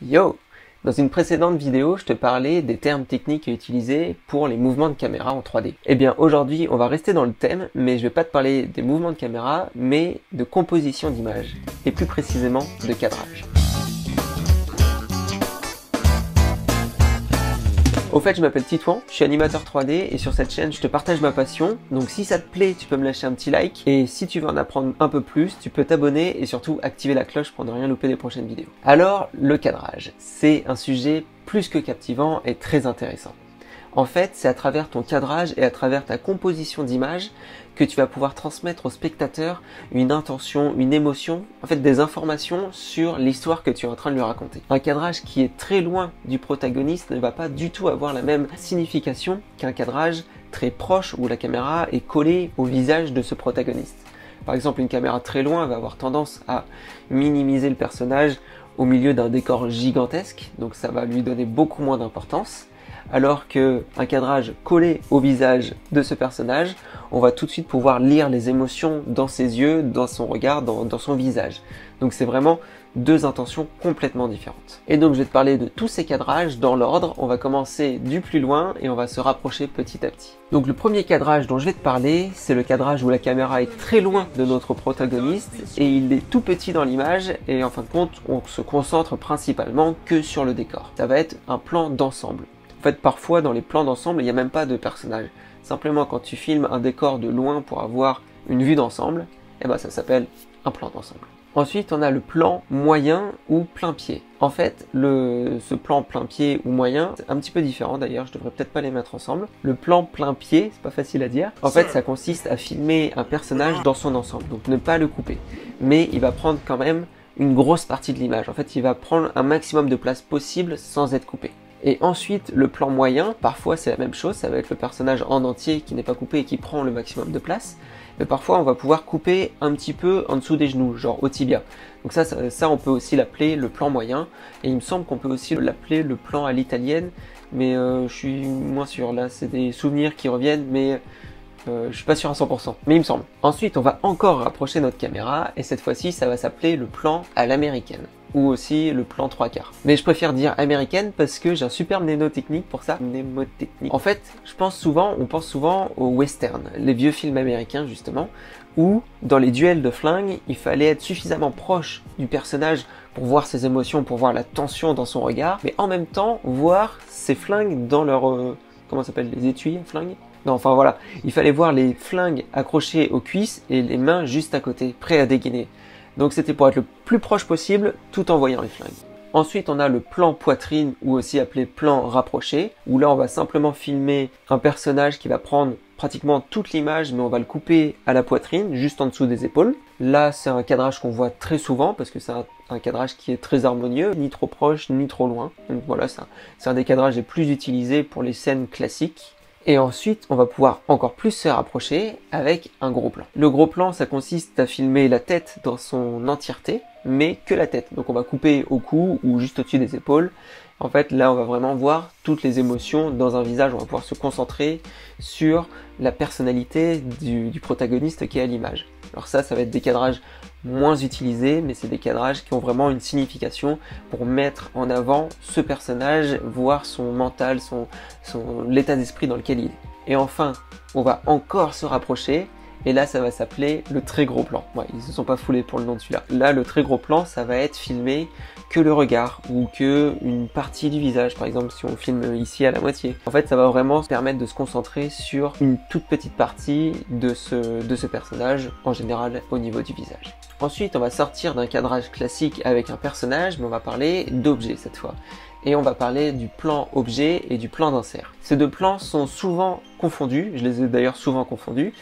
Yo! Dans une précédente vidéo, je te parlais des termes techniques utilisés pour les mouvements de caméra en 3D. Eh bien, aujourd'hui, on va rester dans le thème, mais je vais pas te parler des mouvements de caméra, mais de composition d'image, et plus précisément de cadrage. Au fait, je m'appelle Titouan, je suis animateur 3D et sur cette chaîne, je te partage ma passion. Donc si ça te plaît, tu peux me lâcher un petit like. Et si tu veux en apprendre un peu plus, tu peux t'abonner et surtout activer la cloche pour ne rien louper des prochaines vidéos. Alors, le cadrage, c'est un sujet plus que captivant et très intéressant. En fait, c'est à travers ton cadrage et à travers ta composition d'image que tu vas pouvoir transmettre au spectateur une intention, une émotion, en fait des informations sur l'histoire que tu es en train de lui raconter. Un cadrage qui est très loin du protagoniste ne va pas du tout avoir la même signification qu'un cadrage très proche où la caméra est collée au visage de ce protagoniste. Par exemple, une caméra très loin va avoir tendance à minimiser le personnage au milieu d'un décor gigantesque, donc ça va lui donner beaucoup moins d'importance. Alors qu'un cadrage collé au visage de ce personnage, on va tout de suite pouvoir lire les émotions dans ses yeux, dans son regard, dans son visage. Donc c'est vraiment deux intentions complètement différentes. Et donc je vais te parler de tous ces cadrages dans l'ordre. On va commencer du plus loin et on va se rapprocher petit à petit. Donc le premier cadrage dont je vais te parler, c'est le cadrage où la caméra est très loin de notre protagoniste et il est tout petit dans l'image et en fin de compte, on se concentre principalement que sur le décor. Ça va être un plan d'ensemble. En fait, parfois, dans les plans d'ensemble, il n'y a même pas de personnage. Simplement, quand tu filmes un décor de loin pour avoir une vue d'ensemble, eh ben, ça s'appelle un plan d'ensemble. Ensuite, on a le plan moyen ou plein pied. En fait, ce plan plein pied ou moyen, c'est un petit peu différent d'ailleurs, je devrais peut-être pas les mettre ensemble. Le plan plein pied, c'est pas facile à dire. En fait, ça consiste à filmer un personnage dans son ensemble, donc ne pas le couper. Mais il va prendre quand même une grosse partie de l'image. En fait, il va prendre un maximum de place possible sans être coupé. Et ensuite, le plan moyen, parfois c'est la même chose, ça va être le personnage en entier qui n'est pas coupé et qui prend le maximum de place. Mais parfois, on va pouvoir couper un petit peu en dessous des genoux, genre au tibia. Donc ça on peut aussi l'appeler le plan moyen. Et il me semble qu'on peut aussi l'appeler le plan à l'italienne, mais je suis moins sûr. Là, c'est des souvenirs qui reviennent, mais je suis pas sûr à 100%, mais il me semble. Ensuite, on va encore rapprocher notre caméra, et cette fois-ci, ça va s'appeler le plan à l'américaine, ou aussi le plan 3/4. Mais je préfère dire américaine parce que j'ai un super mnémotechnique pour ça. Mnémotechnique. En fait, on pense souvent aux westerns, les vieux films américains justement, où dans les duels de flingue, il fallait être suffisamment proche du personnage pour voir ses émotions, pour voir la tension dans son regard, mais en même temps, voir ses flingues dans leur... comment ça s'appelle, les étuis à flingues? Non, enfin voilà, il fallait voir les flingues accrochées aux cuisses et les mains juste à côté, prêts à dégainer. Donc c'était pour être le plus proche possible tout en voyant les flingues. Ensuite, on a le plan poitrine, ou aussi appelé plan rapproché, où là on va simplement filmer un personnage qui va prendre pratiquement toute l'image, mais on va le couper à la poitrine, juste en dessous des épaules. Là, c'est un cadrage qu'on voit très souvent, parce que c'est un cadrage qui est très harmonieux, ni trop proche, ni trop loin. Donc voilà, c'est un des cadrages les plus utilisés pour les scènes classiques. Et ensuite, on va pouvoir encore plus se rapprocher avec un gros plan. Le gros plan, ça consiste à filmer la tête dans son entièreté, mais que la tête. Donc on va couper au cou ou juste au-dessus des épaules. En fait, là, on va vraiment voir toutes les émotions dans un visage. On va pouvoir se concentrer sur la personnalité du protagoniste qui est à l'image. Alors ça va être des cadrages moins utilisés, mais c'est des cadrages qui ont vraiment une signification pour mettre en avant ce personnage, voir son mental, l'état d'esprit dans lequel il est. Et enfin, on va encore se rapprocher, et là ça va s'appeler le très gros plan. Ouais, ils se sont pas foulés pour le nom de celui-là. Là, le très gros plan, ça va être filmé que le regard, ou que une partie du visage, par exemple si on filme ici à la moitié. En fait, ça va vraiment permettre de se concentrer sur une toute petite partie de ce personnage, en général au niveau du visage. Ensuite, on va sortir d'un cadrage classique avec un personnage, mais on va parler d'objet cette fois. Et on va parler du plan objet et du plan d'insert. Ces deux plans sont souvent confondus, je les ai d'ailleurs souvent confondus,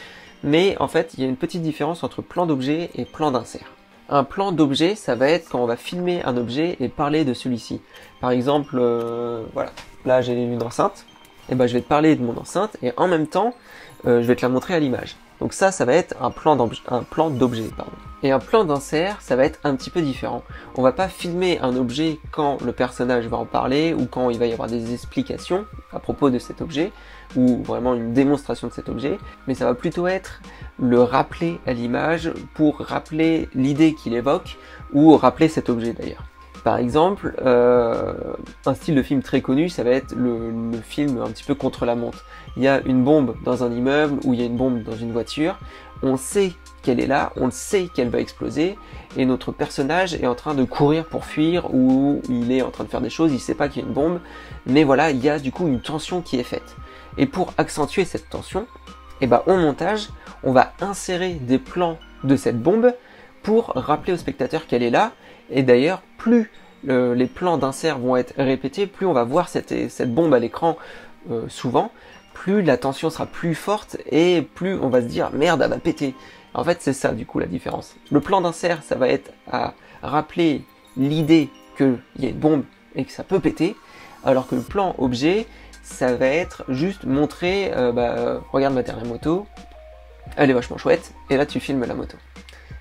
mais en fait, il y a une petite différence entre plan d'objet et plan d'insert. Un plan d'objet, ça va être quand on va filmer un objet et parler de celui-ci. Par exemple, voilà, là j'ai une enceinte, et ben je vais te parler de mon enceinte et en même temps, je vais te la montrer à l'image. Donc ça va être un plan d'objet, pardon. Et un plan d'insert, ça va être un petit peu différent. On va pas filmer un objet quand le personnage va en parler ou quand il va y avoir des explications à propos de cet objet ou vraiment une démonstration de cet objet, mais ça va plutôt être le rappeler à l'image pour rappeler l'idée qu'il évoque ou rappeler cet objet d'ailleurs. Par exemple, un style de film très connu, ça va être le film un petit peu contre la montre. Il y a une bombe dans un immeuble ou il y a une bombe dans une voiture, on sait qu'elle est là, on sait qu'elle va exploser, et notre personnage est en train de courir pour fuir, ou il est en train de faire des choses, il sait pas qu'il y a une bombe, mais voilà, il y a du coup une tension qui est faite. Et pour accentuer cette tension, eh ben, au montage, on va insérer des plans de cette bombe pour rappeler au spectateur qu'elle est là, et d'ailleurs, plus les plans d'insert vont être répétés, plus on va voir cette bombe à l'écran souvent, plus la tension sera plus forte et plus on va se dire merde, elle va péter. En fait, c'est ça du coup la différence. Le plan d'insert, ça va être à rappeler l'idée qu'il y a une bombe et que ça peut péter, alors que le plan objet, ça va être juste montrer, regarde ma dernière moto, elle est vachement chouette, et là tu filmes la moto.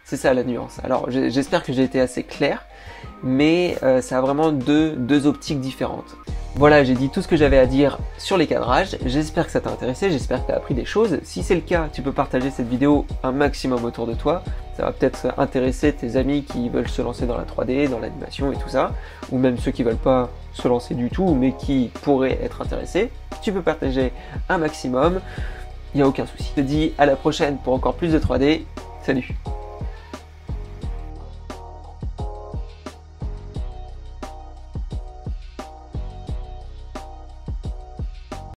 C'est ça la nuance. Alors j'espère que j'ai été assez clair, mais ça a vraiment deux optiques différentes. Voilà, j'ai dit tout ce que j'avais à dire sur les cadrages, j'espère que ça t'a intéressé, j'espère que tu as appris des choses. Si c'est le cas, tu peux partager cette vidéo un maximum autour de toi, ça va peut-être intéresser tes amis qui veulent se lancer dans la 3D, dans l'animation et tout ça, ou même ceux qui veulent pas se lancer du tout, mais qui pourraient être intéressés. Tu peux partager un maximum, il n'y a aucun souci. Je te dis à la prochaine pour encore plus de 3D, salut!